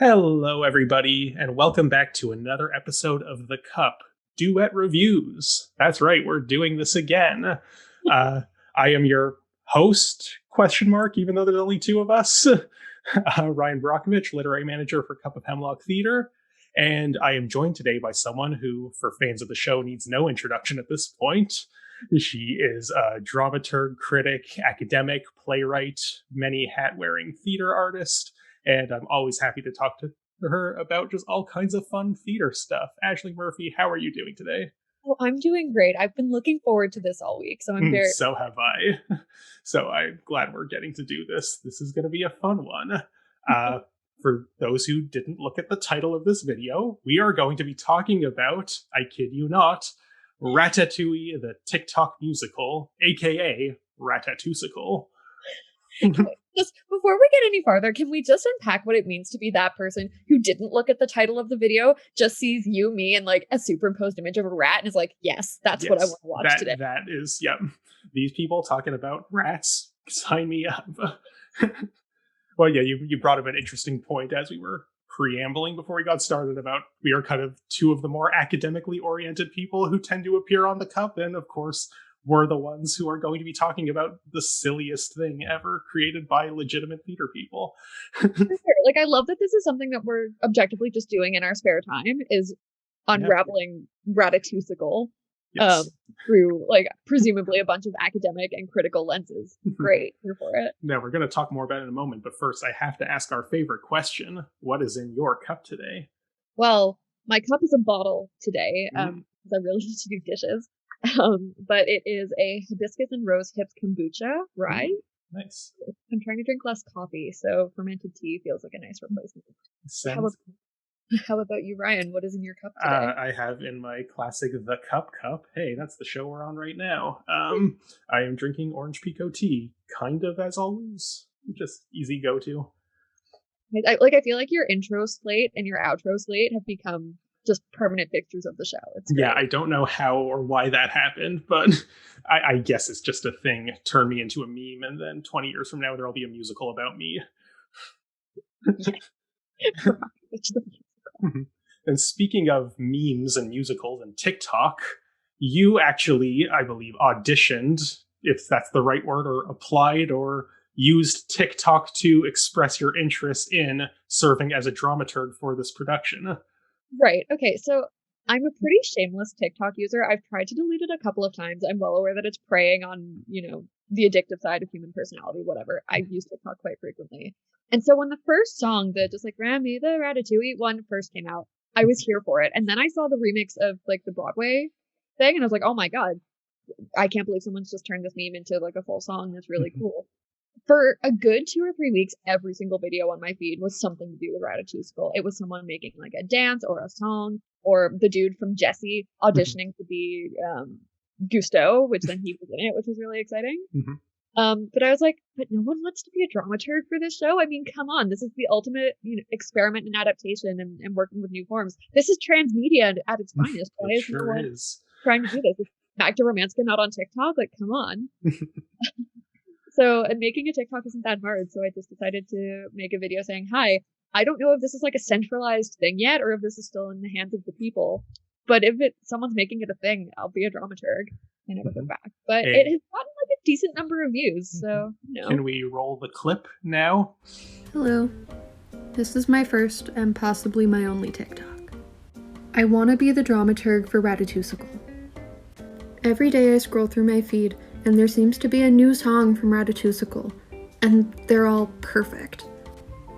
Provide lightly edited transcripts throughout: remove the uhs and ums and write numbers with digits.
Hello, everybody, and welcome back to another episode of The Cup Duet Reviews. That's right, we're doing this again. I am your host, even though there's only two of us, Ryan Borochovitz, literary manager for Cup of Hemlock Theatre. And I am joined today by someone who, for fans of the show, needs no introduction at this point. She is a dramaturg, critic, academic, playwright, many hat-wearing theater artist, and I'm always happy to talk to her about just all kinds of fun theater stuff. Ashley Murphy, how are you doing today? Oh, I'm doing great. I've been looking forward to this all week, so I'm very... So have I. So I'm glad we're getting to do this. This is going to be a fun one. For those who didn't look at the title of this video, we are going to be talking about, I kid you not, Ratatouille, the TikTok musical, aka Ratatouille. Just before we get any farther, can we just unpack what it means to be that person who didn't look at the title of the video, just sees you, me, and like a superimposed image of a rat and is like, yes, that's what I want to watch today. That is, yep. These people talking about rats, sign me up. Well, yeah, you brought up an interesting point as we were preambling before we got started about we are kind of two of the more academically oriented people who tend to appear on the Cup, and of course we're the ones who are going to be talking about the silliest thing ever created by legitimate theater people. Like, I love that this is something that we're objectively just doing in our spare time, is unraveling Ratatouille through, like, presumably a bunch of academic and critical lenses. Great, here for it. Now, we're going to talk more about it in a moment, but first I have to ask our favorite question. What is in your cup today? Well, my cup is a bottle today, because I really need to do dishes. But it is a hibiscus and rose hips kombucha rye. Nice. I'm trying to drink less coffee, so fermented tea feels like a nice replacement. How about you, Ryan? What is in your cup today? I have in my classic The Cup cup. Hey, that's the show we're on right now. I am drinking orange pico tea, kind of as always. Just easy go-to. I feel like your intro slate and your outro slate have become just permanent fixtures of the show. Yeah, I don't know how or why that happened, but I guess it's just a thing. Turn me into a meme, and then 20 years from now, there'll be a musical about me. And speaking of memes and musicals and TikTok, you actually, I believe, auditioned, if that's the right word, or applied or used TikTok to express your interest in serving as a dramaturg for this production. Right. Okay. So I'm a pretty shameless TikTok user. I've tried to delete it a couple of times. I'm well aware that it's preying on, the addictive side of human personality, whatever. I use TikTok quite frequently. And so when the first song, the just like Rami the Ratatouille one first came out, I was here for it. And then I saw the remix of like the Broadway thing and I was like, oh my God, I can't believe someone's just turned this meme into like a full song. That's really cool. For a good 2 or 3 weeks, every single video on my feed was something to do with Ratatouille. It was someone making like a dance or a song, or the dude from Jessie auditioning to be Gusteau, which then he was in it, which was really exciting. But I was like, but no one wants to be a dramaturg for this show. I mean, come on, this is the ultimate experiment in adaptation and working with new forms. This is transmedia at its finest. Why is no one trying to do this? Is Magda Romanska not on TikTok? Like, come on. So, and making a TikTok isn't that hard. So I just decided to make a video saying, hi, I don't know if this is like a centralized thing yet, or if this is still in the hands of the people. But if someone's making it a thing, I'll be a dramaturg. I never go back. But it has gotten like a decent number of views. So, Can we roll the clip now? Hello. This is my first and possibly my only TikTok. I want to be the dramaturg for Ratatouille. Every day I scroll through my feed and there seems to be a new song from Ratatouille, and they're all perfect.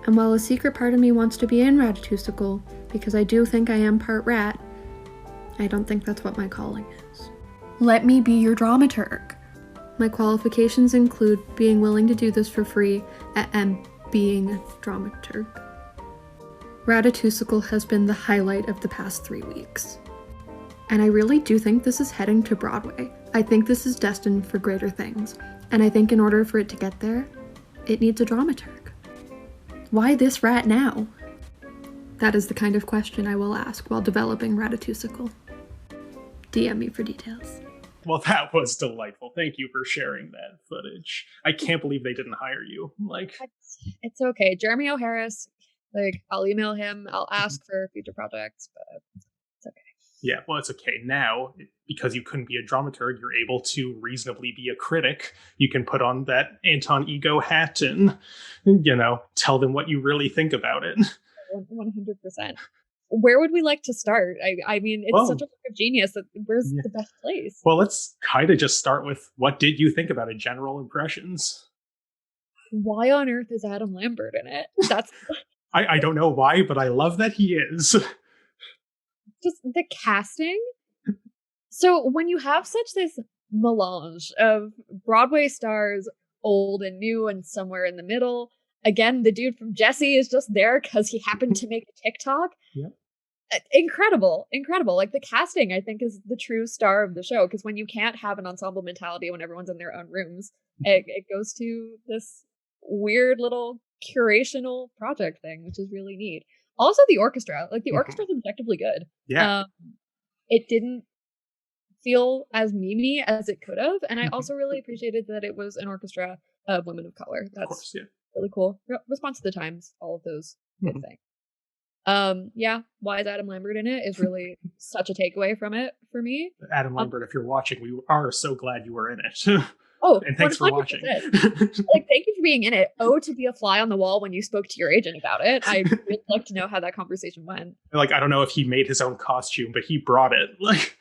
And while a secret part of me wants to be in Ratatouille, because I do think I am part rat, I don't think that's what my calling is. Let me be your dramaturg. My qualifications include being willing to do this for free and being a dramaturg. Ratatouille has been the highlight of the past 3 weeks. And I really do think this is heading to Broadway. I think this is destined for greater things, and I think in order for it to get there, it needs a dramaturg. Why this rat now? That is the kind of question I will ask while developing Ratatouille. DM me for details. Well, that was delightful. Thank you for sharing that footage. I can't believe they didn't hire you. Like, it's okay. Jeremy O'Harris, Like, I'll email him, I'll ask for future projects, but it's okay. Yeah, well, it's okay. Now, because you couldn't be a dramaturg, you're able to reasonably be a critic. You can put on that Anton Ego hat and, tell them what you really think about it. 100%. Where would we like to start? I mean, it's such a work of genius. Where's the best place? Well, let's kind of just start with, what did you think about it? General impressions. Why on earth is Adam Lambert in it? That's I don't know why, but I love that he is. Just the casting. So when you have such this melange of Broadway stars, old and new and somewhere in the middle, again, the dude from Jessie is just there because he happened to make a TikTok. Yep. Incredible. Like, the casting, I think, is the true star of the show, because when you can't have an ensemble mentality when everyone's in their own rooms, it goes to this weird little curational project thing, which is really neat. Also, the orchestra. Like, the orchestra is objectively good. Yeah. It didn't feel as memey as it could have, and I also really appreciated that it was an orchestra of women of color. That's, of course, yeah, really cool. Response to the times, all of those good things. Yeah, why is Adam Lambert in it is really such a takeaway from it for me. Adam Lambert, if you're watching, we are so glad you were in it. Oh, and thanks 100%. For watching. Like, thank you for being in it. Oh, to be a fly on the wall when you spoke to your agent about it. I would like to know how that conversation went. Like, I don't know if he made his own costume, but he brought it. Like,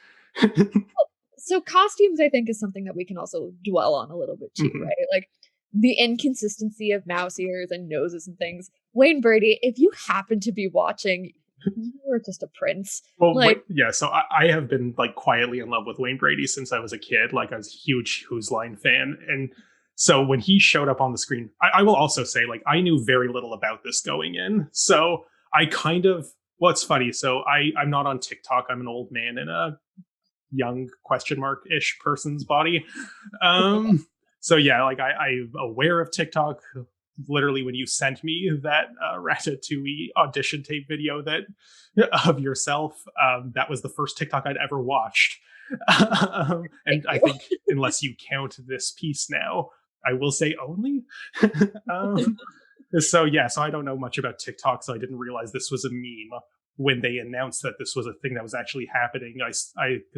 so costumes, I think, is something that we can also dwell on a little bit too, right? Like, the inconsistency of mouse ears and noses and things. Wayne Brady, if you happen to be watching, you're just a prince. Well, like, yeah, so I have been, like, quietly in love with Wayne Brady since I was a kid. Like, I was a huge Who's Line fan. And so when he showed up on the screen, I will also say, like, I knew very little about this going in. So I kind of, well, it's funny. So I'm not on TikTok. I'm an old man in a young question mark-ish person's body. So yeah, like, I'm aware of TikTok. Literally, when you sent me that Ratatouille audition tape video of yourself, that was the first TikTok I'd ever watched. And I think, unless you count this piece now, I will say only. So I don't know much about TikTok, so I didn't realize this was a meme when they announced that this was a thing that was actually happening. Because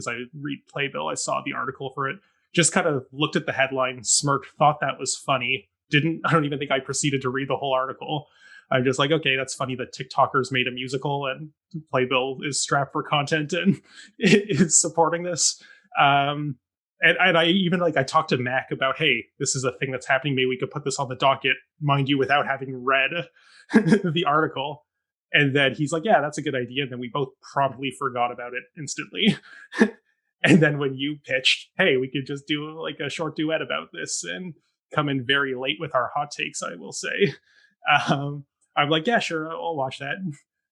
I read Playbill, I saw the article for it. Just kind of looked at the headline, smirked, thought that was funny. I don't even think I proceeded to read the whole article. I'm just like, okay, that's funny that TikTokers made a musical and Playbill is strapped for content and is supporting this. And I even, like, I talked to Mac about, hey, this is a thing that's happening. Maybe we could put this on the docket, mind you, without having read the article. And then he's like, yeah, that's a good idea. And then we both promptly forgot about it instantly. And then when you pitched, hey, we could just do, like, a short duet about this and come in very late with our hot takes, I will say. I'm like, yeah, sure, I'll watch that.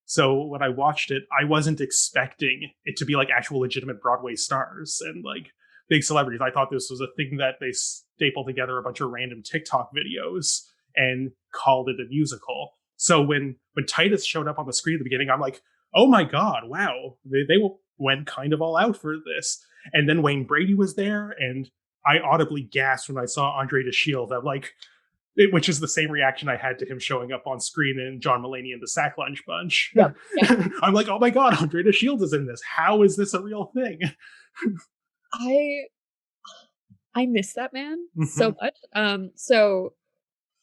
So when I watched it, I wasn't expecting it to be, like, actual legitimate Broadway stars and, like, big celebrities. I thought this was a thing that they stapled together a bunch of random TikTok videos and called it a musical. So when Titus showed up on the screen at the beginning, I'm like, oh my God, wow, they went kind of all out for this. And then Wayne Brady was there, and I audibly gasped when I saw Andre de Shield. I'm like, which is the same reaction I had to him showing up on screen in John Mulaney and the Sack Lunch Bunch. Yeah. I'm like, oh my God, Andre de Shield is in this. How is this a real thing? I miss that man so much. So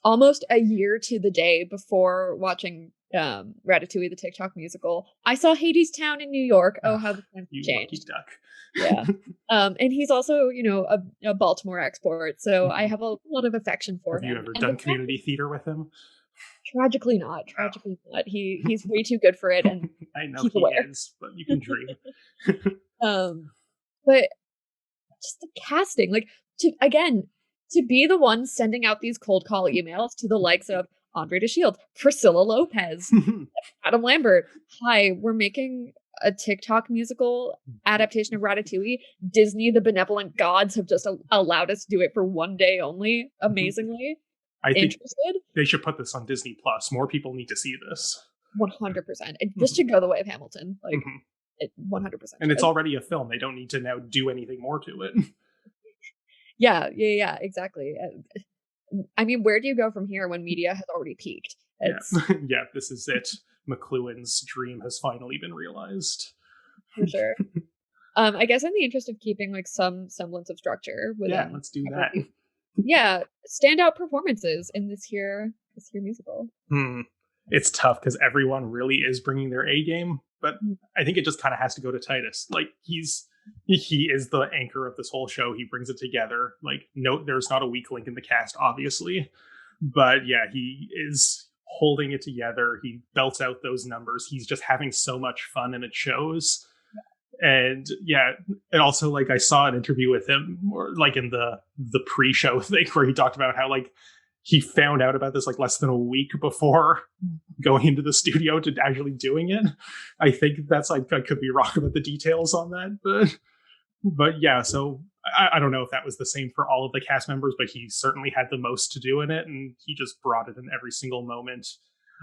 almost a year to the day before watching Ratatouille, the TikTok musical, I saw Hadestown in New York. Oh, how the times changed. Lucky duck. Yeah. And he's also, a Baltimore export, so I have a lot of affection for him. Have you ever done community theater with him? Tragically not. Not. He's way too good for it, and I know he is, but you can dream. But just the casting, like, to be the one sending out these cold call emails to the likes of Andre de Shield, Priscilla Lopez, Adam Lambert. Hi, we're making a TikTok musical adaptation of Ratatouille. Disney, the benevolent gods, have just allowed us to do it for one day only. Amazingly. I think they should put this on Disney Plus. More people need to see this. 100%. This should go the way of Hamilton. Like, 100%. And it's already a film. They don't need to now do anything more to it. Yeah, exactly. I mean, where do you go from here when media has already peaked? It's Yeah, this is it. McLuhan's dream has finally been realized. for sure. I guess in the interest of keeping like some semblance of structure within, let's do that. Standout performances in this here musical. It's tough because everyone really is bringing their A game, but I think it just kind of has to go to Titus. Like he is the anchor of this whole show. He brings it together. Like there's not a weak link in the cast, obviously, but yeah, he is holding it together. He belts out those numbers. He's just having so much fun, and it shows. And and also like I saw an interview with him, or like in the pre-show thing, where he talked about how like he found out about this like less than a week before going into the studio to actually doing it. I think that's like, I could be wrong about the details on that, but yeah. So I don't know if that was the same for all of the cast members, but he certainly had the most to do in it, and he just brought it in every single moment.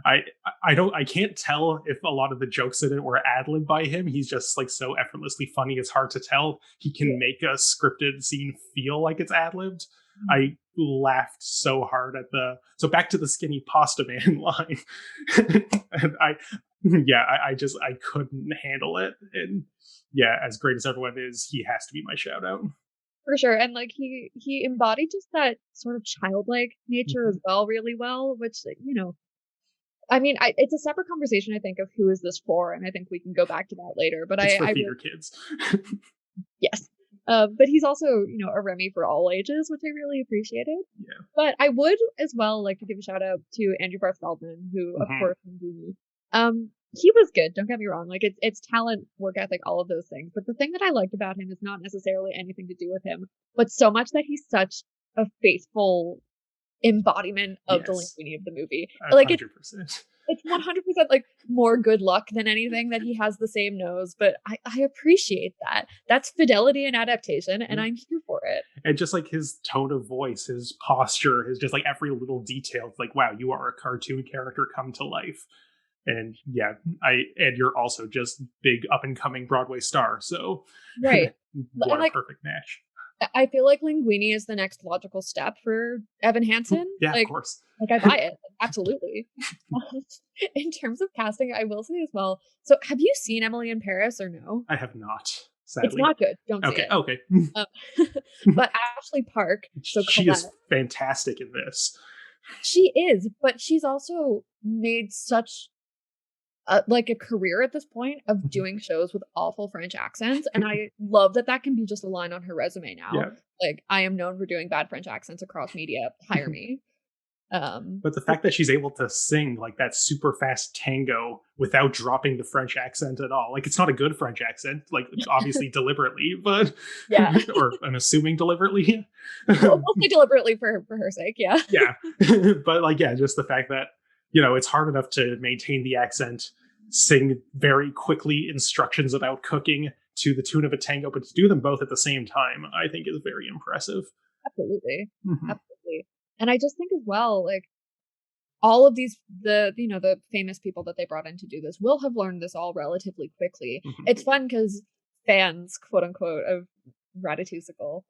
I can't tell if a lot of the jokes in it were ad-libbed by him. He's just like so effortlessly funny. It's hard to tell. He can make a scripted scene feel like it's ad-libbed. I laughed so hard at so back to the skinny pasta man line. And I couldn't handle it. And yeah, as great as everyone is, he has to be my shout out. For sure. And like he embodied just that sort of childlike nature as well, really well, which, you know, I mean, it's a separate conversation, I think, of who is this for, and I think we can go back to that later. But it's for theater kids. Yes. But he's also, you know, a Remy for all ages, which I really appreciated. Yeah. But I would as well like to give a shout out to Andrew Barth Feldman, who, of course, Linguini. He was good. Don't get me wrong. Like it's talent, work ethic, all of those things. But the thing that I liked about him is not necessarily anything to do with him, but so much that he's such a faithful embodiment of the Linguini of the movie. 100%. Like it's 100% like more good luck than anything that he has the same nose, but I appreciate that. That's fidelity and adaptation, and I'm here for it. And just like his tone of voice, his posture, his just like every little detail. It's like, wow, you are a cartoon character come to life. And yeah, and you're also just big up and coming Broadway star. So right. What a perfect match. I feel like Linguini is the next logical step for Evan Hansen. Yeah, like, of course. Like I buy it. Absolutely. In terms of casting, I will say as well. So have you seen Emily in Paris or no? I have not. Sadly. It's not good. Don't see it. Okay. But Ashley Park. So she is fantastic in this. She is, but she's also made such like a career at this point of doing shows with awful French accents, and I love that can be just a line on her resume now. Yeah. Like, I am known for doing bad French accents across media. Hire me. But the fact that she's able to sing like that super fast tango without dropping the French accent at all, like it's not a good French accent, like obviously deliberately, but yeah, or I'm assuming deliberately. Mostly deliberately for her sake, yeah. Yeah, but like just the fact that it's hard enough to maintain the accent, sing very quickly instructions about cooking to the tune of a tango, but to do them both at the same time, I think is very impressive. Absolutely. Absolutely. And I just think as well, like all of these, the famous people that they brought in to do this will have learned this all relatively quickly. It's fun because fans, quote unquote, of Ratatouille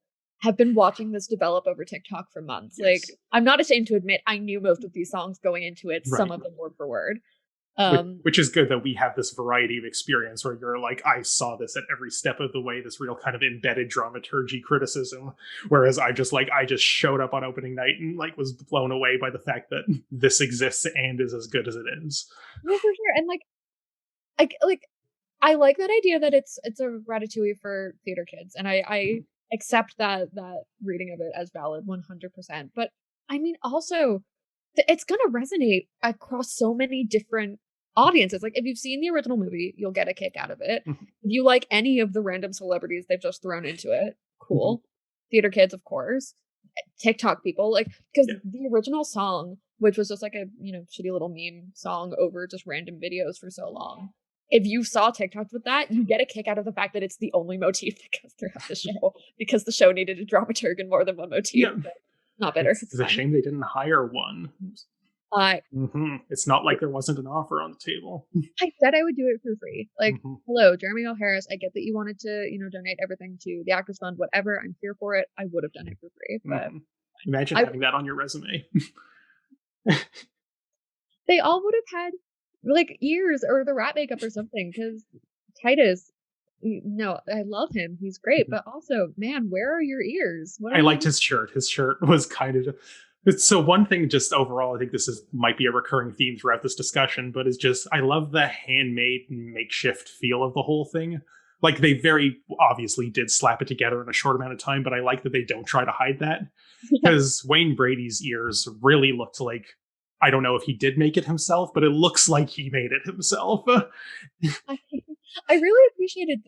have been watching this develop over TikTok for months. Yes. Like, I'm not ashamed to admit I knew most of these songs going into it, right. Some of them word for word. Which is good that we have this variety of experience where you're like, I saw this at every step of the way, this real kind of embedded dramaturgy criticism. Whereas I just showed up on opening night and like was blown away by the fact that this exists and is as good as it is. Yeah, for sure. And I like that idea that it's a Ratatouille for theater kids. And I accept that reading of it as valid 100%. But I mean, also, it's going to resonate across so many different audiences. Like, if you've seen the original movie, you'll get a kick out of it. If you like any of the random celebrities they've just thrown into it, cool. Theater kids, of course. TikTok people, like, because the original song, which was just like a shitty little meme song over just random videos for so long, if you saw TikToks with that, you get a kick out of the fact that it's the only motif that goes throughout the show, because the show needed a dramaturg and more than one motif. Yeah. But not better. It's a shame they didn't hire one. It's not like there wasn't an offer on the table. I said I would do it for free. Like, hello, Jeremy O. Harris. I get that you wanted to, donate everything to the Actors Fund, whatever. I'm here for it. I would have done it for free, but Imagine having that on your resume. They all would have had like ears or the rat makeup or something, because Titus, no, I love him. He's great. But also, man, where are your ears? I liked his shirt. His shirt was kind of... So one thing just overall, I think this might be a recurring theme throughout this discussion, but is just, I love the handmade makeshift feel of the whole thing. Like, they very obviously did slap it together in a short amount of time, but I like that they don't try to hide that. Because Wayne Brady's ears really looked like, I don't know if he did make it himself, but it looks like he made it himself. I really appreciated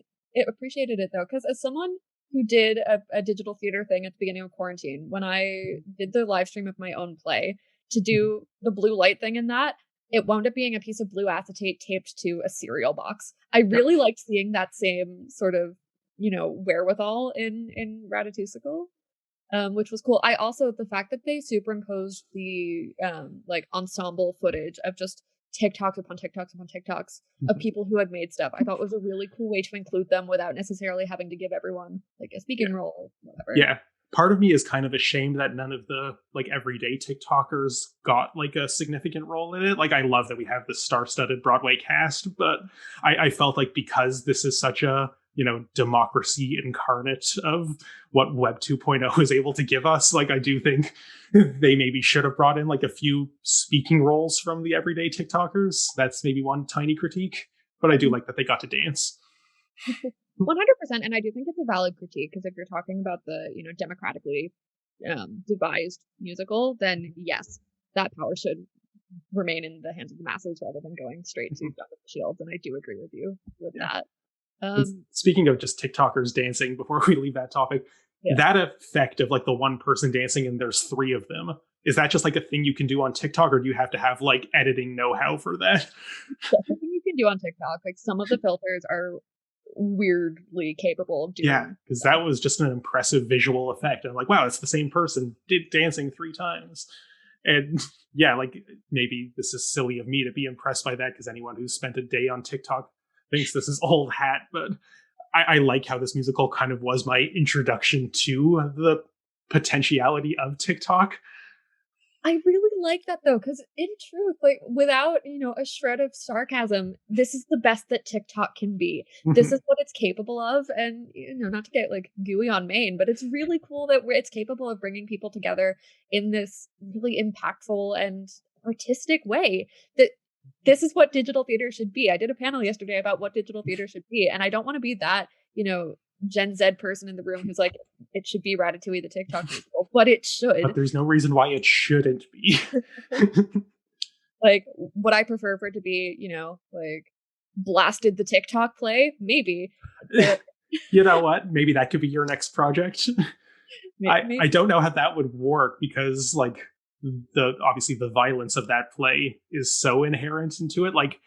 it though, because as someone who did a digital theater thing at the beginning of quarantine, when I did the live stream of my own play, to do the blue light thing in that, it wound up being a piece of blue acetate taped to a cereal box. I really liked seeing that same sort of, wherewithal in Ratatouille, which was cool. I also, the fact that they superimposed the like ensemble footage of just TikToks upon TikToks upon TikToks of people who had made stuff, I thought was a really cool way to include them without necessarily having to give everyone like a speaking role, whatever. Yeah. Part of me is kind of ashamed that none of the like everyday TikTokers got like a significant role in it. Like, I love that we have the star-studded Broadway cast, but I felt like because this is such a, democracy incarnate of what Web 2.0 is able to give us, like, I do think they maybe should have brought in like a few speaking roles from the everyday TikTokers. That's maybe one tiny critique, but I do like that they got to dance. 100%, and I do think it's a valid critique, because if you're talking about the democratically devised musical, then yes, that power should remain in the hands of the masses rather than going straight to Jonathan Shields, and I do agree with you with that. Speaking of just TikTokers dancing, before we leave that topic, that effect of like the one person dancing and there's three of them, is that just like a thing you can do on TikTok, or do you have to have like editing know-how for that? That's a thing you can do on TikTok. Like, some of the filters are weirdly capable of doing. Yeah, because that was just an impressive visual effect. I'm like, wow, it's the same person dancing 3 times. And yeah, like, maybe this is silly of me to be impressed by that, because anyone who's spent a day on TikTok thinks this is old hat, but I like how this musical kind of was my introduction to the potentiality of TikTok. I really like that though, because in truth, like, without, a shred of sarcasm, this is the best that TikTok can be. This is what it's capable of. And, not to get like gooey on Maine, but it's really cool that it's capable of bringing people together in this really impactful and artistic way. That this is what digital theater should be. I did a panel yesterday about what digital theater should be, and I don't want to be that, Gen Z person in the room who's like, it should be Ratatouille the TikTok musical, but it should. But there's no reason why it shouldn't be. Like, would I prefer for it to be, like Blasted the TikTok play? Maybe. But... You know what? Maybe that could be your next project. Maybe. I don't know how that would work, because like obviously the violence of that play is so inherent into it. Like,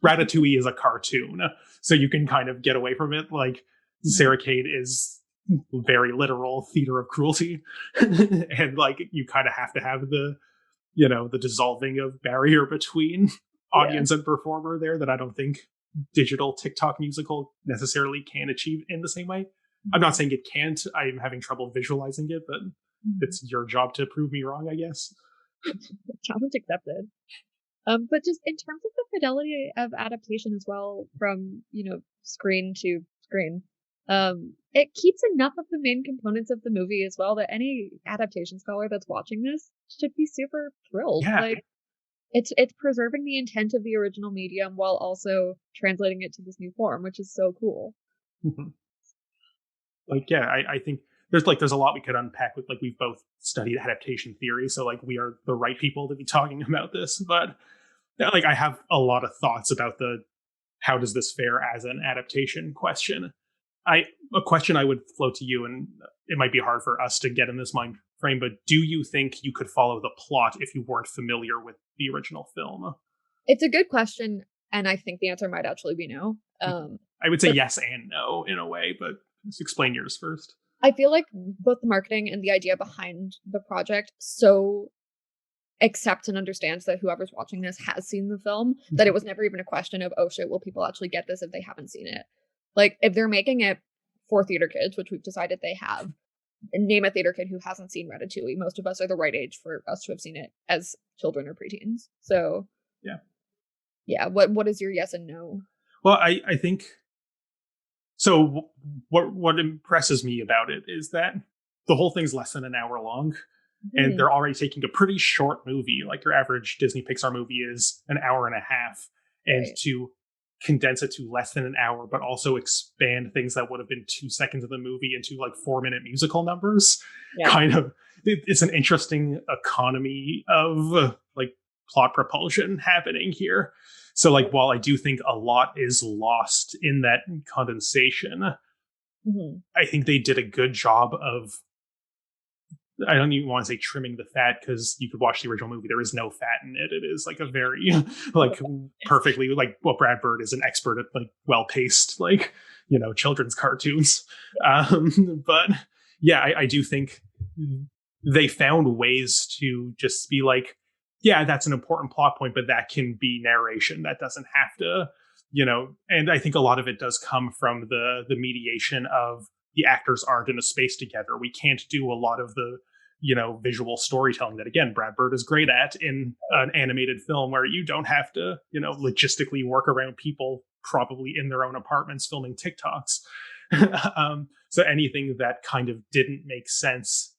Ratatouille is a cartoon, so you can kind of get away from it. Like, Sarah Kate is very literal theater of cruelty. And like, you kind of have to have the dissolving of barrier between audience and performer there, that I don't think digital TikTok musical necessarily can achieve in the same way. I'm not saying it can't. I'm having trouble visualizing it, but it's your job to prove me wrong, I guess. Challenge accepted. But just in terms of the fidelity of adaptation as well, from screen to screen, it keeps enough of the main components of the movie as well that any adaptation scholar that's watching this should be super thrilled. Yeah. Like, it's preserving the intent of the original medium while also translating it to this new form, which is so cool. Like, yeah, I think there's a lot we could unpack with, like, we've both studied adaptation theory, so like, we are the right people to be talking about this. But like, I have a lot of thoughts about the how does this fare as an adaptation question. A question I would float to you, and it might be hard for us to get in this mind frame, but do you think you could follow the plot if you weren't familiar with the original film? It's a good question, and I think the answer might actually be no. I would say yes and no in a way, but just explain yours first. I feel like both the marketing and the idea behind the project so accepts and understands that whoever's watching this has seen the film, that it was never even a question of, oh shit, will people actually get this if they haven't seen it? Like, if they're making it for theater kids, which we've decided they have, name a theater kid who hasn't seen Ratatouille. Most of us are the right age for us to have seen it as children or preteens. So yeah. What is your yes and no? Well, I think so. What impresses me about it is that the whole thing's less than an hour long, and they're already taking a pretty short movie. Like your average Disney Pixar movie is an hour and a half, and to condense it to less than an hour, but also expand things that would have been 2 seconds of the movie into like 4-minute musical numbers. Kind of, it's an interesting economy of like plot propulsion happening here. So like, while I do think a lot is lost in that condensation, I think they did a good job of, I don't even want to say trimming the fat, because you could watch the original movie. There is no fat in it. It is like a very like perfectly like what Brad Bird is an expert at, like well-paced, like, you know, children's cartoons. But yeah, I do think they found ways to just be like, yeah, that's an important plot point, but that can be narration. That doesn't have to, you know, and I think a lot of it does come from the mediation of the actors aren't in a space together. We can't do a lot of the, you know, visual storytelling that, again, Brad Bird is great at in an animated film, where you don't have to, you know, logistically work around people probably in their own apartments filming TikToks. So anything that kind of didn't make sense,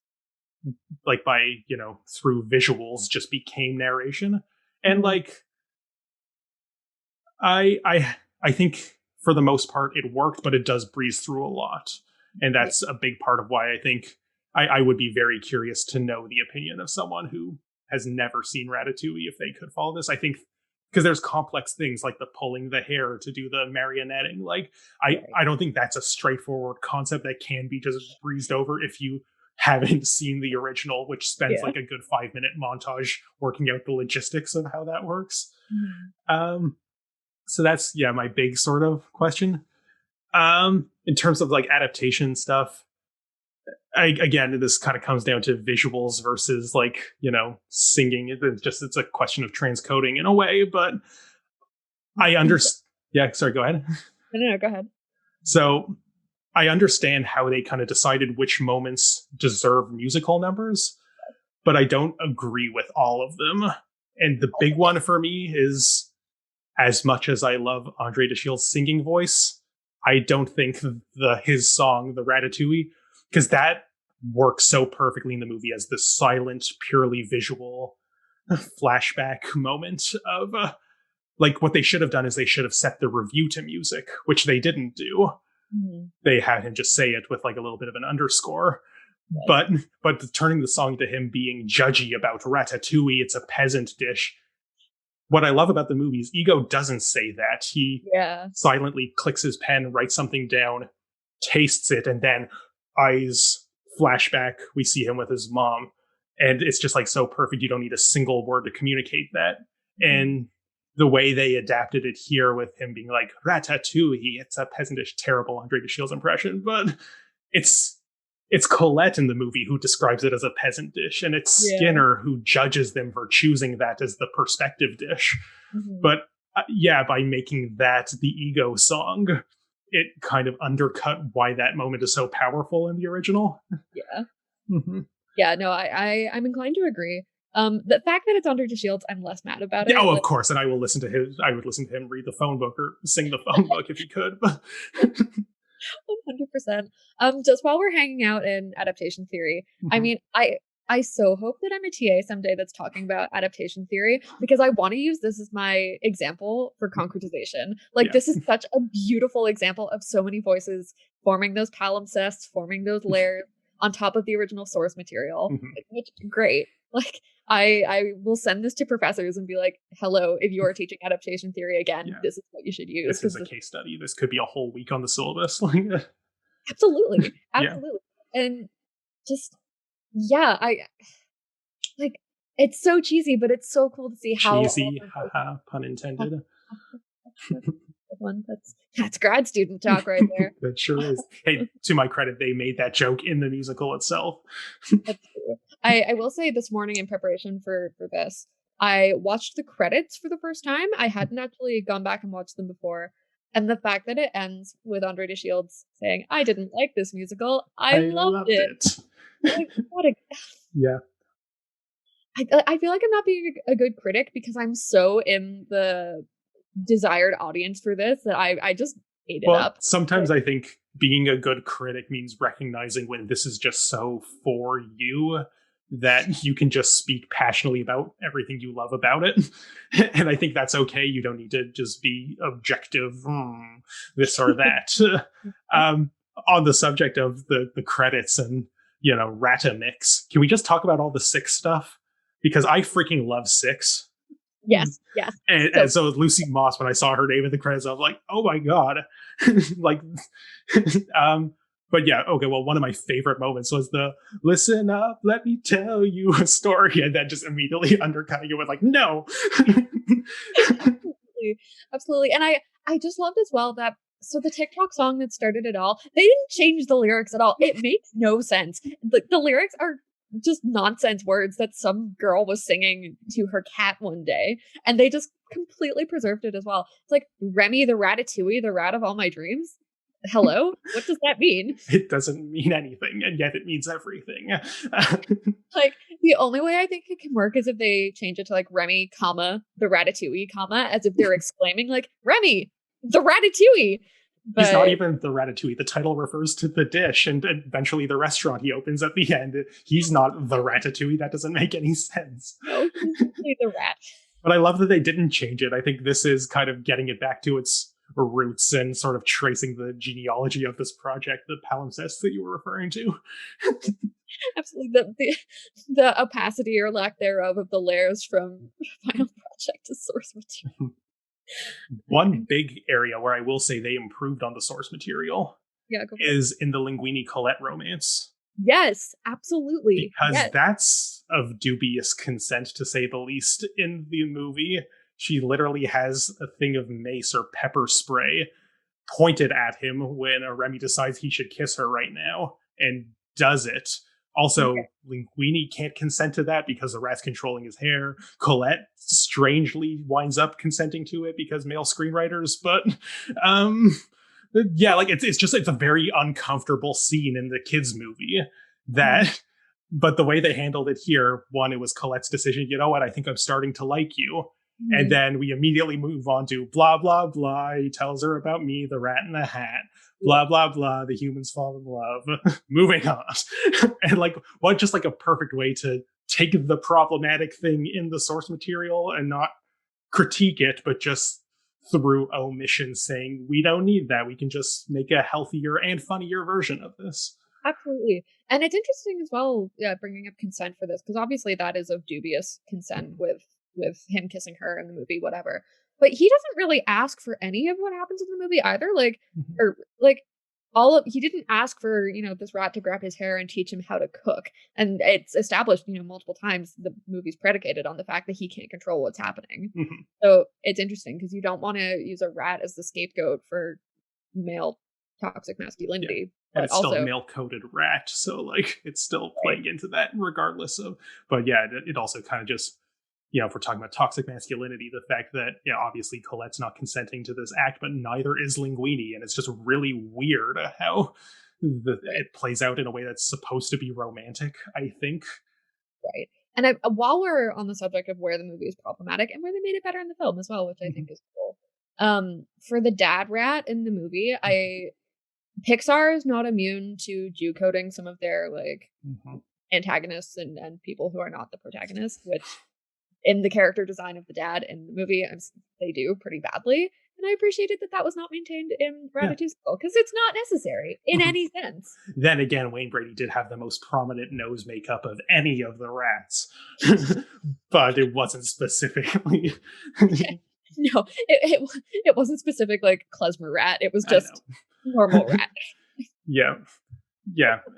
like by, you know, through visuals, just became narration. And like, I think for the most part it worked, but it does breeze through a lot. And that's a big part of why I think I would be very curious to know the opinion of someone who has never seen Ratatouille if they could follow this. I think because there's complex things like the pulling the hair to do the marionetting. Like, I don't think that's a straightforward concept that can be just breezed over if you haven't seen the original, which spends like a good 5-minute montage working out the logistics of how that works. So that's, my big sort of question. In terms of like adaptation stuff, again, this kind of comes down to visuals versus like, you know, singing. It's a question of transcoding in a way, but I understand. Yeah, sorry, go ahead. No, go ahead. So I understand how they kind of decided which moments deserve musical numbers, but I don't agree with all of them. And the big one for me is, as much as I love Andre de Shield's singing voice, I don't think his song, the Ratatouille, because that works so perfectly in the movie as the silent, purely visual flashback moment of like, what they should have done is they should have set the review to music, which they didn't do. They had him just say it with like a little bit of an underscore. But turning the song to him being judgy about Ratatouille, it's a peasant dish. What I love about the movie is Ego doesn't say that. He silently clicks his pen, writes something down, tastes it, and then eyes flashback. We see him with his mom. And it's just like so perfect. You don't need a single word to communicate that. And the way they adapted it here with him being like, Ratatouille, it's a peasantish, terrible Andre de Shield's impression, but it's Colette in the movie who describes it as a peasant dish, and it's Skinner who judges them for choosing that as the perspective dish. But by making that the Ego song, it kind of undercut why that moment is so powerful in the original. Yeah, no, I'm inclined to agree. The fact that it's Andre de Shields, I'm less mad about it. Oh, of course, and I will listen to him. I would listen to him read the phone book or sing the phone book if he could. 100%. Just while we're hanging out in adaptation theory, I mean, I so hope that I'm a TA someday that's talking about adaptation theory, because I want to use this as my example for concretization. Like, this is such a beautiful example of so many voices forming those palimpsests, forming those layers on top of the original source material. Which is great. Like, I will send this to professors and be like, hello, if you are teaching adaptation theory again, this is what you should use. This is a case study. This could be a whole week on the syllabus. Absolutely. And just, I like, it's so cheesy, but it's so cool to see how cheesy, haha, pun intended. That's grad student talk right there. That sure is. Hey, to my credit, they made that joke in the musical itself. That's true. I will say, this morning in preparation for this, I watched the credits for the first time. I hadn't actually gone back and watched them before. And the fact that it ends with Andre de Shields saying, I didn't like this musical, I loved it. Like, what a... Yeah. I feel like I'm not being a good critic because I'm so in the desired audience for this that I just ate it up. Sometimes I think being a good critic means recognizing when this is just so for you that you can just speak passionately about everything you love about it. And I think that's okay. You don't need to just be objective, this or that. On the subject of the credits and, Rata mix, can we just talk about all the Six stuff? Because I freaking love Six. Yes. And so Lucy Moss, when I saw her name in the credits, I was like, oh my God. Like, but yeah, okay, well, one of my favorite moments was the listen up, let me tell you a story, and then just immediately undercutting it with like, no. Absolutely. And I just loved as well that, so the TikTok song that started it all, they didn't change the lyrics at all. It makes no sense. The lyrics are just nonsense words that some girl was singing to her cat one day, and they just completely preserved it as well. It's like, Remy the Ratatouille, the rat of all my dreams. Hello? What does that mean? It doesn't mean anything, and yet it means everything. Like, the only way I think it can work is if they change it to like Remy, comma, the Ratatouille, comma, as if they're exclaiming like, Remy, the Ratatouille. But he's not even the Ratatouille. The title refers to the dish and eventually the restaurant he opens at the end. He's not the Ratatouille. That doesn't make any sense. No, he's simply the rat. But I love that they didn't change it. I think this is kind of getting it back to its roots and sort of tracing the genealogy of this project, the palimpsest that you were referring to. Absolutely. The opacity or lack thereof of the layers from Final Project to source material. One big area where I will say they improved on the source material is in the Linguini Colette romance. Yes, absolutely. Because that's of dubious consent, to say the least, in the movie. She literally has a thing of mace or pepper spray pointed at him when Remy decides he should kiss her right now, and does it. Also, Linguini can't consent to that because the rat's controlling his hair. Colette strangely winds up consenting to it because male screenwriters, but yeah, like it's a very uncomfortable scene in the kids movie that, but the way they handled it here, one, it was Colette's decision, you know what, I think I'm starting to like you. And then we immediately move on to blah, blah, blah. He tells her about me, the rat in the hat. Blah, blah, blah. The humans fall in love. Moving on. And like, what just like a perfect way to take the problematic thing in the source material and not critique it, but just through omission saying, we don't need that. We can just make a healthier and funnier version of this. Absolutely. And it's interesting as well, bringing up consent for this, because obviously that is of dubious consent with him kissing her in the movie, whatever. But he doesn't really ask for any of what happens in the movie either. Like, or like he didn't ask for, this rat to grab his hair and teach him how to cook. And it's established, multiple times the movie's predicated on the fact that he can't control what's happening. So it's interesting because you don't want to use a rat as the scapegoat for male toxic masculinity. And but it's also still a male-coded rat, so like it's still playing into that regardless of. But yeah, it also kind of just, if we're talking about toxic masculinity, the fact that, obviously Colette's not consenting to this act, but neither is Linguini. And it's just really weird how it plays out in a way that's supposed to be romantic, I think. Right. And while we're on the subject of where the movie is problematic and where they made it better in the film as well, which I think is cool. For the dad rat in the movie, Pixar is not immune to Jew coding some of their antagonists and people who are not the protagonists, which in the character design of the dad in the movie, they do pretty badly. And I appreciated that was not maintained in Ratatouille because it's not necessary in any sense. Then again, Wayne Brady did have the most prominent nose makeup of any of the rats, but it wasn't specifically. No, it wasn't specific like Klezmer Rat. It was just normal rat. Yeah.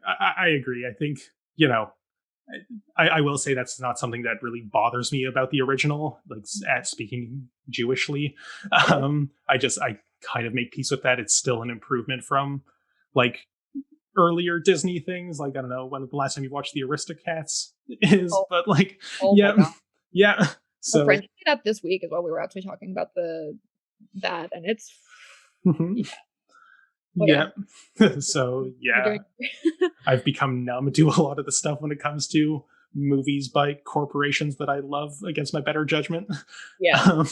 I agree. I think, I will say that's not something that really bothers me about the original, like speaking Jewishly. I kind of make peace with that. It's still an improvement from like earlier Disney things. Like, I don't know when the last time you watched the Aristocats is, but like, yeah. So a friend did that this week as well. We were actually talking about that, and it's Yeah. So yeah, I've become numb to a lot of the stuff when it comes to movies by corporations that I love against my better judgment. Yeah.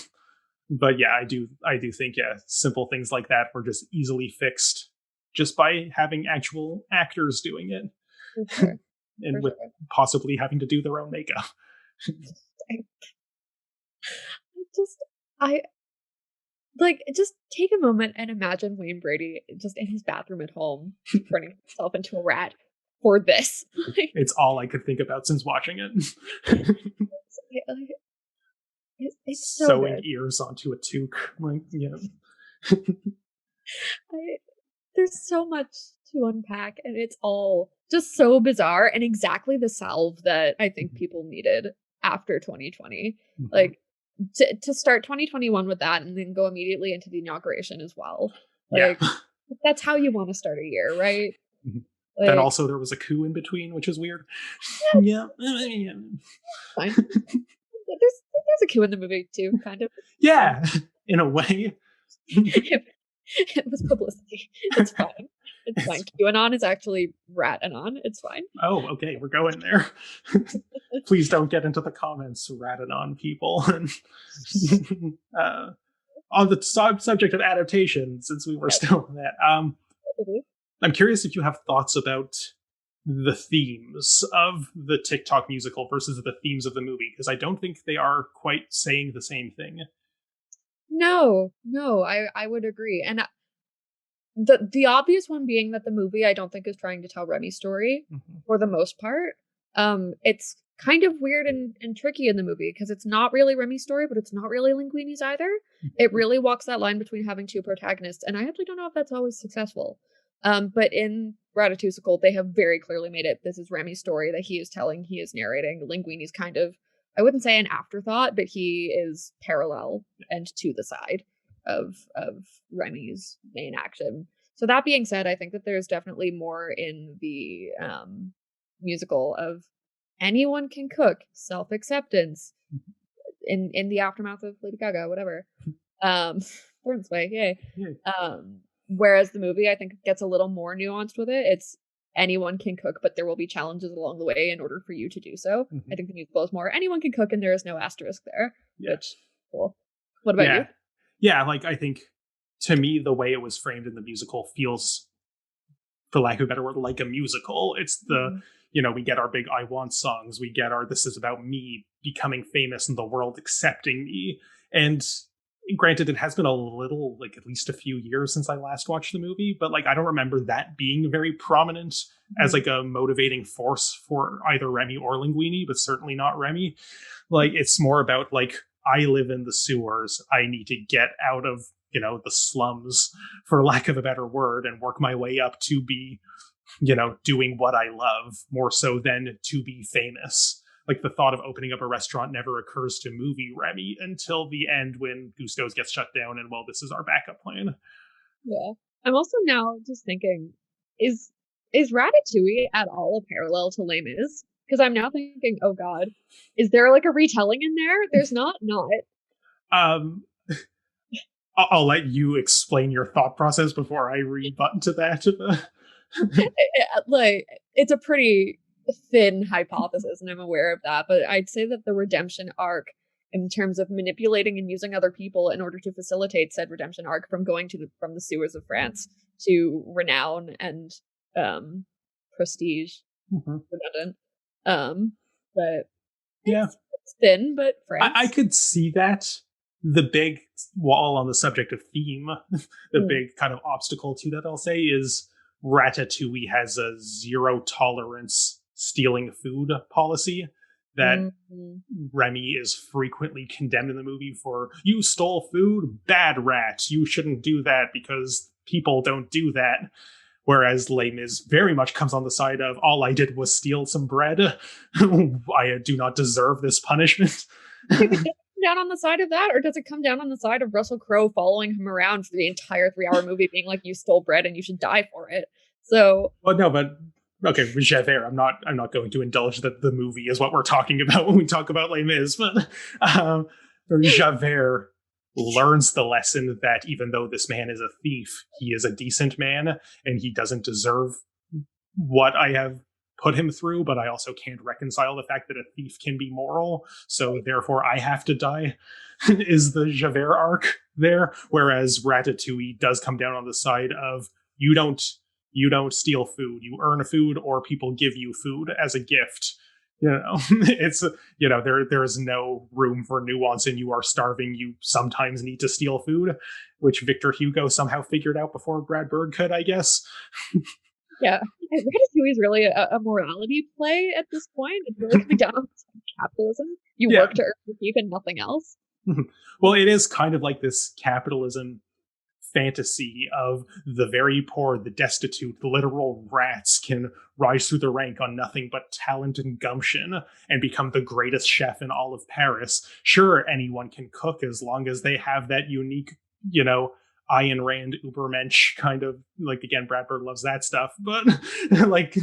But yeah, I do think, yeah, simple things like that were just easily fixed just by having actual actors doing it. For sure. And For with sure. possibly having to do their own makeup. I just take a moment and imagine Wayne Brady just in his bathroom at home turning himself into a rat for this. It's all I could think about since watching it. It's so sewing good. ears onto a toque, like, yeah. There's so much to unpack, and it's all just so bizarre and exactly the salve that I think people needed after 2020. Mm-hmm. Like to start 2021 with that and then go immediately into the inauguration as well. Like, yeah. That's how you want to start a year, right? Mm-hmm. Like, then also there was a coup in between, which is weird. Yeah. Fine. There's a coup in the movie too, kind of. Yeah, in a way. It was publicity. It's fine. It's fine. QAnon is actually Rat-anon. It's fine. Oh, okay. We're going there. Please don't get into the comments, Rat-anon people. On the subject of adaptation, since we were still on that, I'm curious if you have thoughts about the themes of the TikTok musical versus the themes of the movie, because I don't think they are quite saying the same thing. No, I would agree. And the obvious one being that the movie I don't think is trying to tell Remy's story for the most part. It's kind of weird and tricky in the movie because it's not really Remy's story, but it's not really Linguini's either. It really walks that line between having two protagonists, and I actually don't know if that's always successful. But in Ratatouille, they have very clearly made it this is Remy's story that he is telling, he is narrating. Linguini's kind of, I wouldn't say an afterthought, but he is parallel and to the side of Remy's main action. So that being said, I think that there's definitely more in the musical of anyone can cook, self-acceptance, in the aftermath of Lady Gaga, whatever. Florence Way, yay. Yeah. Whereas the movie, I think, gets a little more nuanced with it. It's anyone can cook, but there will be challenges along the way in order for you to do so. I think the musical is more anyone can cook and there is no asterisk there, which cool. What about you? Yeah, like I think to me, the way it was framed in the musical feels, for lack of a better word, like a musical. It's the, we get our big I Want songs. We get our this is about me becoming famous and the world accepting me. And granted, it has been a little, like at least a few years since I last watched the movie, but like I don't remember that being very prominent as like a motivating force for either Remy or Linguini, but certainly not Remy. Like it's more about like, I live in the sewers. I need to get out of, the slums, for lack of a better word, and work my way up to be, doing what I love more so than to be famous. Like the thought of opening up a restaurant never occurs to movie Remy until the end when Gusto's gets shut down and, well, this is our backup plan. Yeah. I'm also now just thinking, is Ratatouille at all a parallel to Les Mis? Because I'm now thinking, oh God, is there like a retelling in there? There's not. I'll let you explain your thought process before I rebut to that. Like, it's a pretty thin hypothesis, and I'm aware of that, but I'd say that the redemption arc in terms of manipulating and using other people in order to facilitate said redemption arc from going from the sewers of France to renown and prestige, redundant. But yeah, it's thin, but France. I could see that. The big wall on the subject of theme, the big kind of obstacle to that, I'll say, is Ratatouille has a zero tolerance stealing food policy that Remy is frequently condemned in the movie for. You stole food, bad rat. You shouldn't do that because people don't do that. Whereas Les Mis very much comes on the side of all I did was steal some bread. I do not deserve this punishment. Down on the side of that, or does it come down on the side of Russell Crowe following him around for the entire 3-hour movie being like, you stole bread and you should die for it? So okay, Javert, I'm not going to indulge that the movie is what we're talking about when we talk about Les Mis, but Javert learns the lesson that even though this man is a thief, he is a decent man and he doesn't deserve what I have put him through, but I also can't reconcile the fact that a thief can be moral, so therefore I have to die. Is the Javert arc there, whereas Ratatouille does come down on the side of you don't steal food, you earn food or people give you food as a gift. It's, there is no room for nuance, and you are starving, you sometimes need to steal food, which Victor Hugo somehow figured out before Brad Bird could, I guess. Yeah, Ratatouille is really a morality play at this point. It's really coming down to capitalism. You work to earn your keep and nothing else. Well, it is kind of like this capitalism fantasy of the very poor, the destitute, the literal rats can rise through the rank on nothing but talent and gumption and become the greatest chef in all of Paris. Sure, anyone can cook as long as they have that unique, Ayn Rand Ubermensch kind of, like, again, Brad Bird loves that stuff, but like,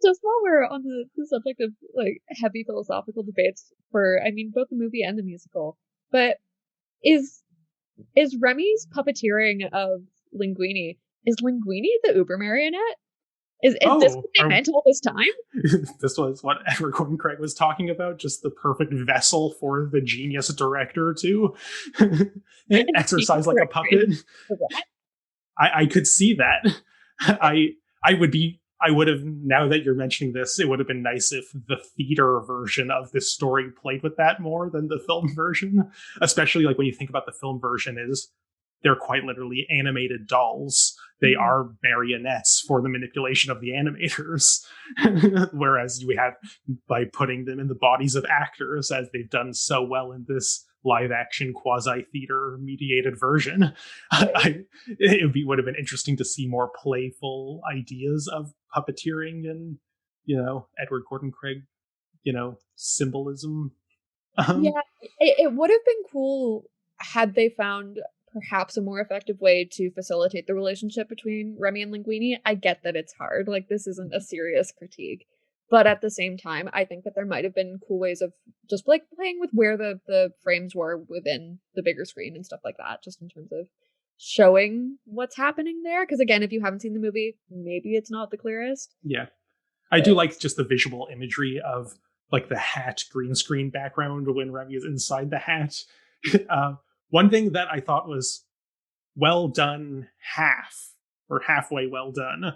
Just while we're on the subject of like heavy philosophical debates for, both the movie and the musical, but is Remy's puppeteering of Linguini, is Linguini the Über-Marionette? Is this what they meant all this time? This was what Edward Gordon Craig was talking about, just the perfect vessel for the genius director to exercise like a puppet. I could see that. I would have, now that you're mentioning this, it would have been nice if the theater version of this story played with that more than the film version. Especially like when you think about the film version they're quite literally animated dolls. They are marionettes for the manipulation of the animators. Whereas we have, by putting them in the bodies of actors, as they've done so well in this live action quasi-theater mediated version, would have been interesting to see more playful ideas of puppeteering and, Edward Gordon Craig, symbolism. Yeah, it would have been cool had they found perhaps a more effective way to facilitate the relationship between Remy and Linguini. I get that it's hard. Like, this isn't a serious critique. But at the same time, I think that there might have been cool ways of just like playing with where the frames were within the bigger screen and stuff like that, just in terms of showing what's happening there. Because again, if you haven't seen the movie, maybe it's not the clearest. Yeah. I do like just the visual imagery of like the hat green screen background when Remy is inside the hat. One thing that I thought was well done halfway well done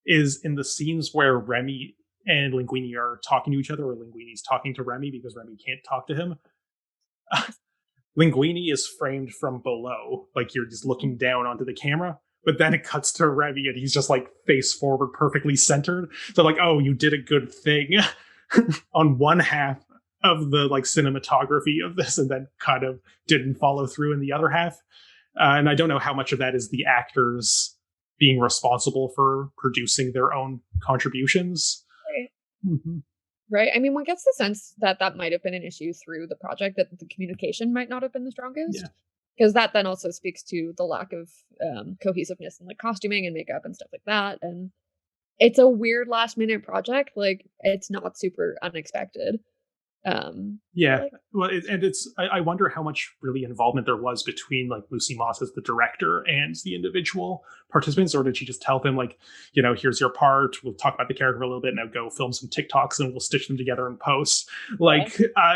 is in the scenes where Remy and Linguini are talking to each other, or Linguini's talking to Remy because Remy can't talk to him. Linguini is framed from below, like you're just looking down onto the camera, but then it cuts to Remy and he's just like face forward, perfectly centered. So like, oh, you did a good thing on one half of the like cinematography of this, and then kind of didn't follow through in the other half. And I don't know how much of that is the actors being responsible for producing their own contributions. Right. Mm-hmm. Right. One gets the sense that might have been an issue through the project, that the communication might not have been the strongest. Because that then also speaks to the lack of cohesiveness in like costuming and makeup and stuff like that. And it's a weird last minute project. Like, it's not super unexpected. Well, I wonder how much really involvement there was between like Lucy Moss as the director and the individual participants, or did she just tell them like, here's your part, we'll talk about the character a little bit, now go film some TikToks and we'll stitch them together in post,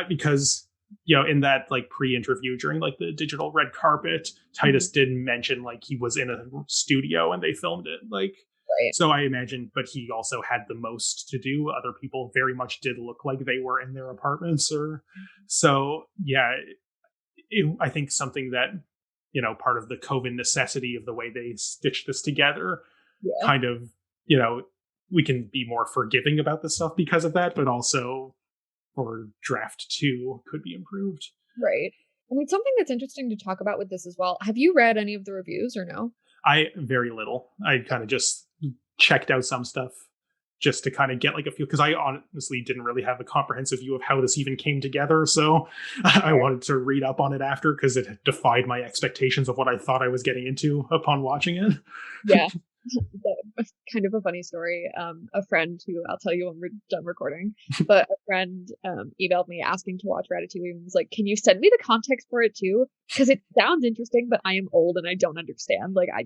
because in that like pre-interview during like the digital red carpet, Titus did mention like he was in a studio and they filmed it, like. Right. So I imagine, but he also had the most to do. Other people very much did look like they were in their apartments, I think something that, part of the COVID necessity of the way they stitched this together, kind of, we can be more forgiving about this stuff because of that, but also for draft 2 could be improved. Right. Something that's interesting to talk about with this as well. Have you read any of the reviews or no? Very little. I kind of just checked out some stuff just to kind of get like a feel, because I honestly didn't really have a comprehensive view of how this even came together. So I wanted to read up on it after, because it defied my expectations of what I thought I was getting into upon watching it. Yeah. kind of a funny story. A friend who I'll tell you when we're done recording, but a friend emailed me asking to watch Ratatouille and was like, "Can you send me the context for it too? Because it sounds interesting, but I am old and I don't understand. Like I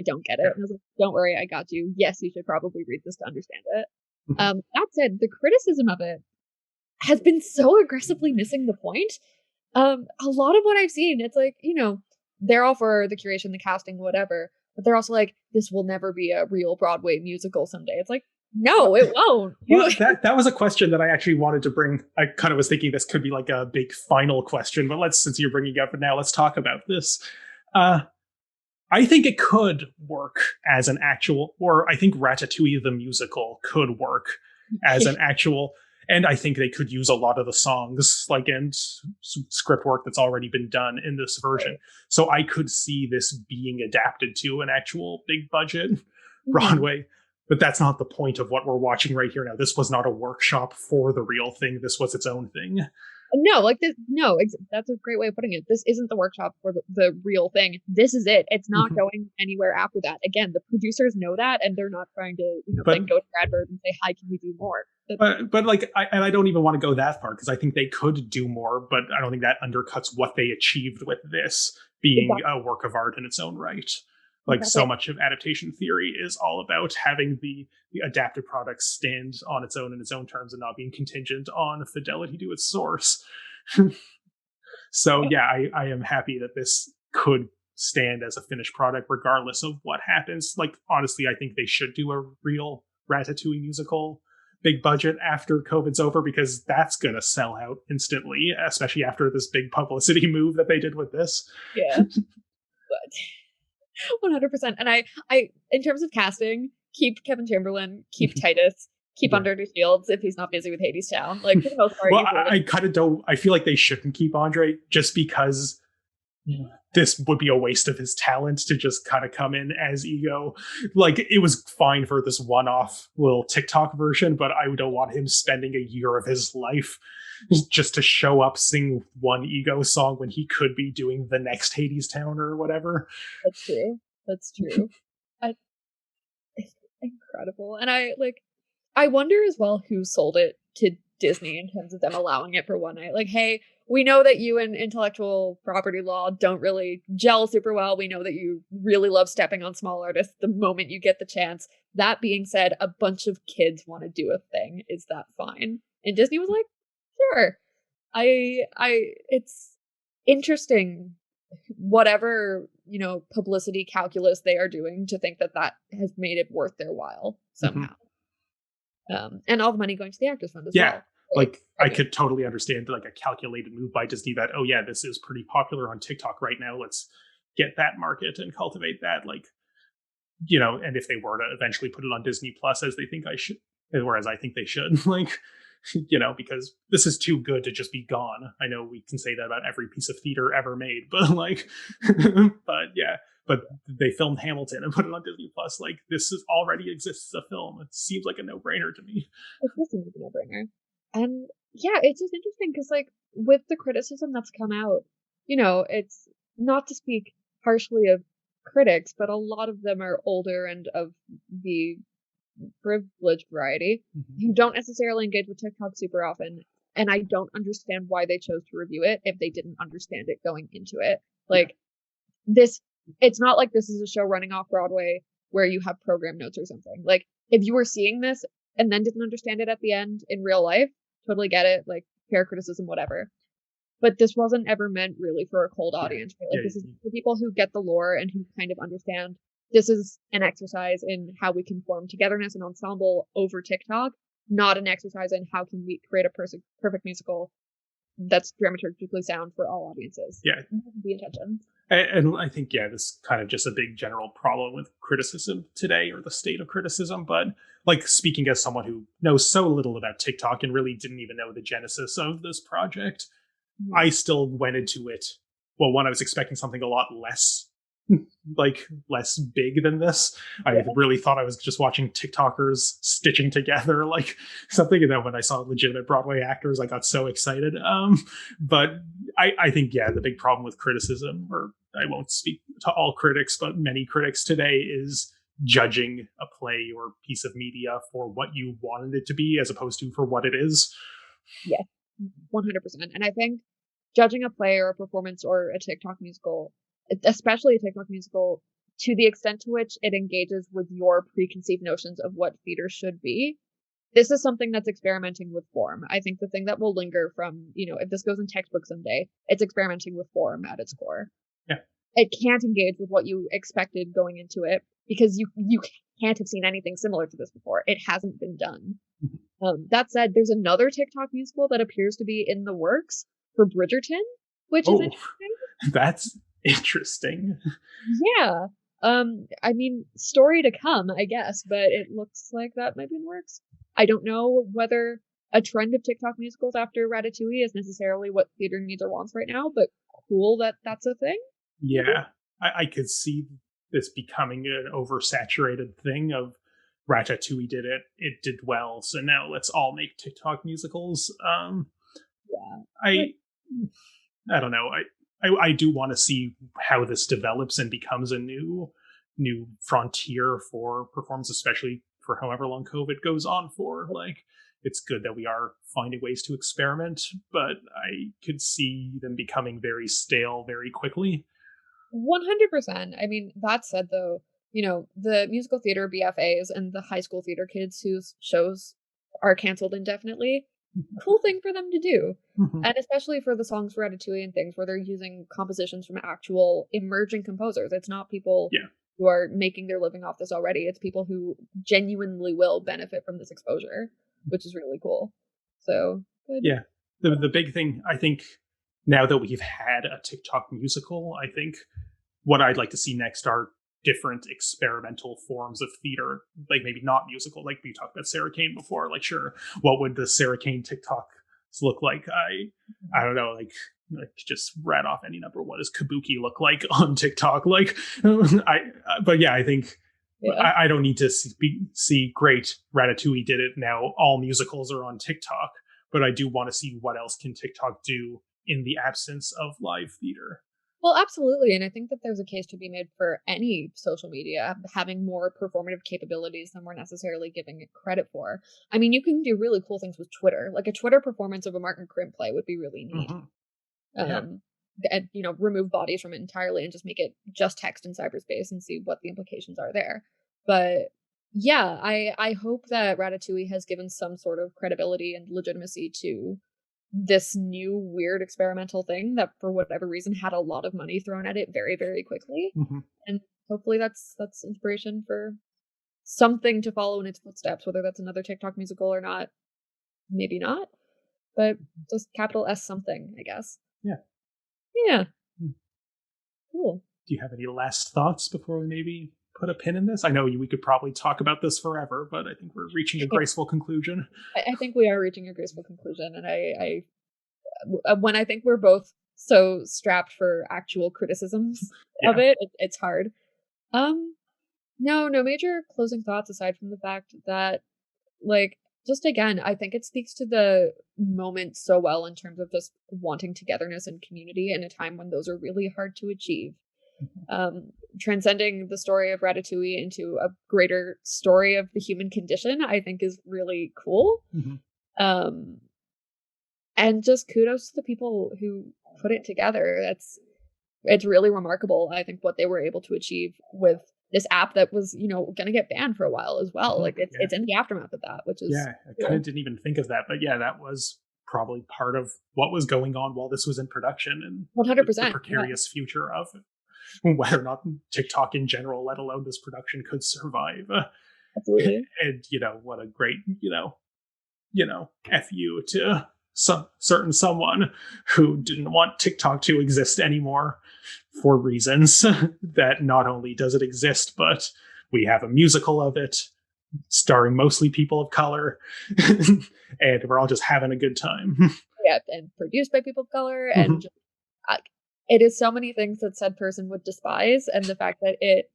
don't get it." And I was like, "Don't worry, I got you. Yes, you should probably read this to understand it." That said, the criticism of it has been so aggressively missing the point. A lot of what I've seen, it's like, they're all for the curation, the casting, whatever. But they're also like, this will never be a real Broadway musical someday. It's like, no, it won't. Well, that was a question that I actually wanted to bring. I kind of was thinking this could be like a big final question, but since you're bringing it up now, let's talk about this. I think it could work as an actual, or I think Ratatouille the musical could work as an actual, and I think they could use a lot of the songs, and script work that's already been done in this version. So I could see this being adapted to an actual big budget Broadway, but that's not the point of what we're watching right here now. This was not a workshop for the real thing. This was its own thing. No, that's a great way of putting it. This isn't the workshop for the real thing. This is it. It's not going anywhere after that. Again, the producers know that, and they're not trying to go to Bradford and say, "Hi, can we do more?" I don't even want to go that far because I think they could do more, but I don't think that undercuts what they achieved with this being a work of art in its own right. So much of adaptation theory is all about having the adapted product stand on its own in its own terms and not being contingent on fidelity to its source. So I am happy that this could stand as a finished product regardless of what happens. Honestly, I think they should do a real Ratatouille musical, big budget, after COVID's over, because that's going to sell out instantly, especially after this big publicity move that they did with this. Yeah. But 100%. And I, in terms of casting, keep Kevin Chamberlain, keep Titus, keep Andre Shields if he's not busy with Hadestown. For the most part. Well, I kind of don't. I feel like they shouldn't keep Andre just because this would be a waste of his talent to just kind of come in as Ego. It was fine for this one-off little TikTok version, but I don't want him spending a year of his life just to show up, sing one Ego song when he could be doing the next Hadestown or whatever. That's true. It's incredible. And I wonder as well who sold it to Disney in terms of them allowing it for one night. Hey, we know that you and intellectual property law don't really gel super well. We know that you really love stepping on small artists the moment you get the chance. That being said, a bunch of kids want to do a thing. Is that fine? And Disney was like, sure. It's interesting, whatever, publicity calculus they are doing, to think that has made it worth their while somehow. And all the money going to the Actors Fund as well. I could totally understand a calculated move by Disney that, this is pretty popular on TikTok right now. Let's get that market and cultivate that. And if they were to eventually put it on Disney Plus as they think I should, whereas I think they should, because this is too good to just be gone. I know we can say that about every piece of theater ever made, but but they filmed Hamilton and put it on Disney Plus. This already exists as a film. It seems like a no-brainer to me. It does seem like a no-brainer. And it's just interesting because with the criticism that's come out, it's not to speak harshly of critics, but a lot of them are older and of the privileged variety who don't necessarily engage with TikTok super often, and I don't understand why they chose to review it if they didn't understand it going into it. This, it's not like this is a show running off Broadway where you have program notes or something. If you were seeing this and then didn't understand it at the end in real life, totally get it, fair criticism, whatever. But this wasn't ever meant really for a cold audience. Right? This is for people who get the lore and who kind of understand this is an exercise in how we can form togetherness and ensemble over TikTok, not an exercise in how can we create a perfect musical that's dramaturgically sound for all audiences. Yeah. The intention. And I think, this is kind of just a big general problem with criticism today, or the state of criticism. But speaking as someone who knows so little about TikTok and really didn't even know the genesis of this project, I still went into it. Well, one, I was expecting something a lot less less big than this. I really thought I was just watching TikTokers stitching together something, and then when I saw legitimate Broadway actors, I got so excited. But I think the big problem with criticism, or I won't speak to all critics, but many critics today, is judging a play or piece of media for what you wanted it to be as opposed to for what it is. Yes, 100%. And I think judging a play or a performance or a TikTok musical, especially a TikTok musical, to the extent to which it engages with your preconceived notions of what theater should be, this is something that's experimenting with form. I think the thing that will linger from, if this goes in textbook someday, it's experimenting with form at its core. Yeah. It can't engage with what you expected going into it because you can't have seen anything similar to this before. It hasn't been done. That said, there's another TikTok musical that appears to be in the works for Bridgerton, which is interesting. That's interesting. Yeah. I mean, story to come, I guess, but it looks like that might be in the works. I don't know whether a trend of TikTok musicals after Ratatouille is necessarily what theater needs or wants right now, but cool that that's a thing. Yeah, I could see this becoming an oversaturated thing of Ratatouille did it, it did well, so now let's all make TikTok musicals. Yeah. I don't know. I do want to see how this develops and becomes a new frontier for performance, especially for however long COVID goes on for. Like, it's good that we are finding ways to experiment, but I could see them becoming very stale very quickly. 100%. I mean, that said, though, the musical theater BFAs and the high school theater kids whose shows are canceled indefinitely, cool thing for them to do. And especially for the songs for Ratatouille and things where they're using compositions from actual emerging composers. It's not people who are making their living off this already. It's people who genuinely will benefit from this exposure, which is really cool. So, good. Yeah. The big thing, I think, now that we've had a TikTok musical, I think what I'd like to see next are different experimental forms of theater, like maybe not musical, like we talked about Sarah Kane before. Like, sure, what would the Sarah Kane TikToks look like? I don't know, like just rat off any number. What does Kabuki look like on TikTok? Like, I think I don't need to see great Ratatouille did it. Now all musicals are on TikTok, but I do want to see what else can TikTok do in the absence of live theater. Well, absolutely. And I think that there's a case to be made for any social media having more performative capabilities than we're necessarily giving it credit for. I mean, you can do really cool things with Twitter. Like a Twitter performance of a Martin Krim play would be really neat. And, remove bodies from it entirely and just make it just text in cyberspace and see what the implications are there. But yeah, I hope that Ratatouille has given some sort of credibility and legitimacy to this new weird experimental thing that for whatever reason had a lot of money thrown at it very, very quickly. And hopefully that's inspiration for something to follow in its footsteps, whether that's another TikTok musical or not. Maybe not, but just capital S something, I guess. Yeah. Cool. Do you have any last thoughts before we maybe put a pin in this? I know we could probably talk about this forever, but I think we're reaching a graceful conclusion. I think we are reaching a graceful conclusion, and I when I think we're both so strapped for actual criticisms of it's hard. No major closing thoughts aside from the fact that, like, just again, I think it speaks to the moment so well in terms of just wanting togetherness and community in a time when those are really hard to achieve. Transcending the story of Ratatouille into a greater story of the human condition, I think is really cool. And just kudos to the people who put it together. It's really remarkable, I think, what they were able to achieve with this app that was, going to get banned for a while as well. Like it's in the aftermath of that, which is I kind of didn't even think of that, but that was probably part of what was going on while this was in production, and 100% the precarious future of it. Whether or not TikTok in general, let alone this production, could survive. Absolutely. And what a great F you to certain someone who didn't want TikTok to exist anymore for reasons that not only does it exist, but we have a musical of it starring mostly people of color, and we're all just having a good time. Yeah, and produced by people of color, and just, it is so many things that said person would despise, and the fact that it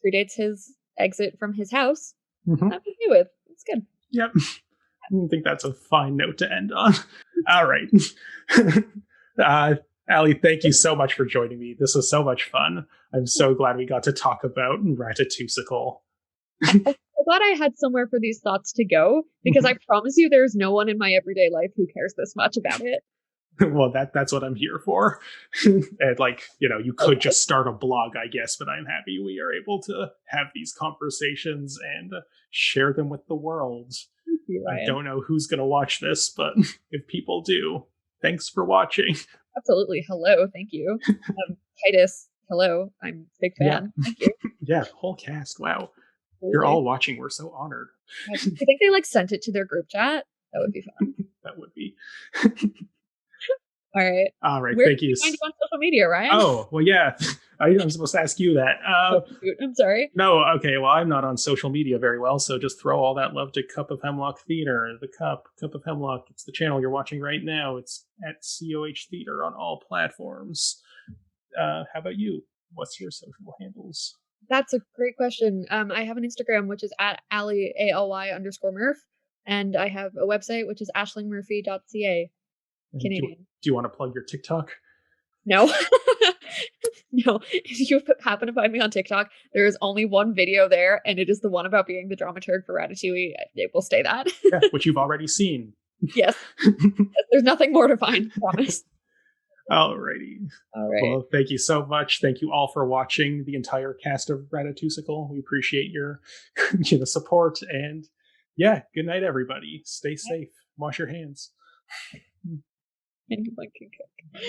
predates his exit from his house, I'm okay with. It's good. Yep. I think that's a fine note to end on. All right. Allie, thank you so much for joining me. This was so much fun. I'm so glad we got to talk about Ratatouille. I'm glad I had somewhere for these thoughts to go, because I promise you there's no one in my everyday life who cares this much about it. Well, that's what I'm here for. And like, you could just start a blog, I guess, but I'm happy we are able to have these conversations and share them with the world. I don't know who's going to watch this, but if people do, thanks for watching. Absolutely. Hello. Thank you. Titus, hello. I'm a big fan. Yeah. Thank you. Yeah, the whole cast. Wow. Absolutely. You're all watching. We're so honored. I think they sent it to their group chat. That would be fun. That would be. All right. Where thank you. Find you on social media, Ryan? Oh, well, yeah. I'm supposed to ask you that. I'm sorry. No, okay. Well, I'm not on social media very well, so just throw all that love to Cup of Hemlock Theatre. The Cup of Hemlock. It's the channel you're watching right now. It's at COH Theatre on all platforms. How about you? What's your social handles? That's a great question. I have an Instagram, which is at Allie, ALY_Murph. And I have a website, which is ashlingmurphy.ca. Canadian. Do you want to plug your TikTok? No. No. If you happen to find me on TikTok, there is only one video there, and it is the one about being the dramaturg for Ratatouille. It will stay that. Yeah, which you've already seen. Yes. There's nothing more to find, I promise. Alrighty. All right. Well, thank you so much. Thank you all for watching the entire cast of Ratatouille. We appreciate your support. And yeah, good night, everybody. Stay safe. Wash your hands. Anyone can cook.